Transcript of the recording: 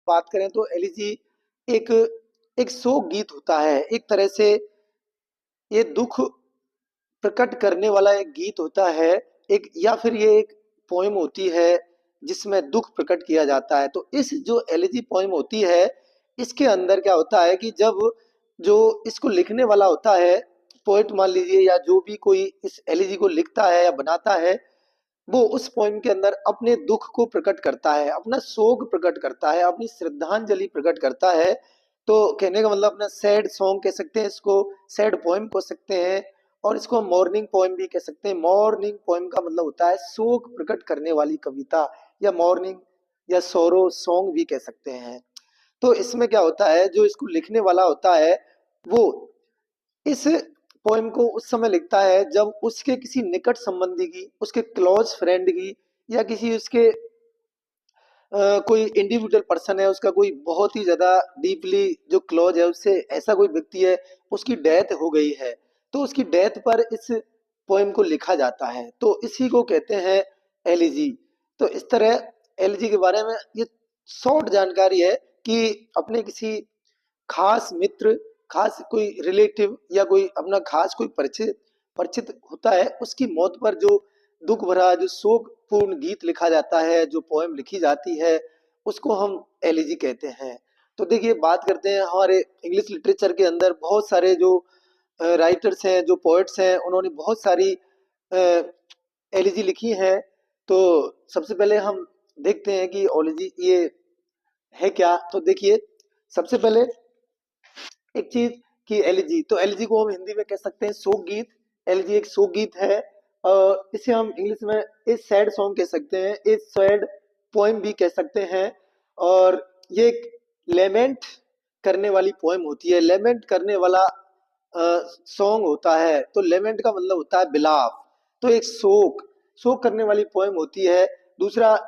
बात करें तो एलिजी एक एक शोक गीत होता है। एक तरह से ये दुख प्रकट करने वाला एक गीत होता है, एक या फिर ये एक पोएम होती है जिसमें दुख प्रकट किया जाता है। तो इस जो एलिजी पोएम होती है, इसके अंदर क्या होता है कि जब जो इसको लिखने वाला होता है, पोएट मान लीजिए या जो भी कोई इस एलिजी को लिखता है या बनाता है, वो उस पोएम के अंदर अपने दुख को प्रकट करता है, अपना शोक प्रकट करता है, अपनी श्रद्धांजलि प्रकट करता है। तो कहने का मतलब अपना सैड सॉन्ग कह सकते हैं इसको, सैड पोएम कह सकते हैं, और इसको हम मॉर्निंग पोएम भी कह सकते हैं। मॉर्निंग पोएम का मतलब होता है शोक प्रकट करने वाली कविता, या मॉर्निंग या सोरो सॉन्ग भी कह सकते हैं। तो इसमें क्या होता है, जो इसको लिखने वाला होता है वो इस पोएम को उस समय लिखता है जब उसके किसी निकट संबंधी की, उसके क्लोज फ्रेंड की, या किसी उसके कोई इंडिविजुअल पर्सन है, उसका कोई बहुत ही ज्यादा डीपली जो क्लोज है उससे, ऐसा कोई व्यक्ति है, उसकी डेथ हो गई है। तो उसकी डेथ पर इस पोएम को लिखा जाता है, तो इसी को कहते हैं एलिजी। तो इस तरह एलिजी के बारे में ये शॉर्ट जानकारी है कि अपने किसी खास मित्र, खास कोई रिलेटिव, या कोई अपना खास कोई परिचित परिचित होता है, उसकी मौत पर जो दुख भरा, जो शोकपूर्ण गीत लिखा जाता है, जो पोएम लिखी जाती है, उसको हम एलिजी कहते हैं। तो देखिए, बात करते हैं हमारे इंग्लिश लिटरेचर के अंदर बहुत सारे जो राइटर्स हैं, जो पोएट्स हैं, उन्होंने बहुत सारी एलिजी लिखी हैं। तो सबसे पहले हम देखते हैं कि ओलिजी ये है क्या। तो देखिए, सबसे पहले एक चीज कि एलिजी, तो एलिजी को हम हिंदी में कह सकते हैं शोक गीत। एलिजी एक शोक गीत है, और इसे हम इंग्लिश में एक सैड सॉन्ग कह सकते हैं, एक सैड पोएम भी कह सकते हैं। और ये एक लेमेंट करने वाली पोएम होती है, लेमेंट करने वाला सॉन्ग होता है। तो लेमेंट का मतलब होता है विलाप। तो एक शोक शोक करने वाली पोएम होती है। दूसरा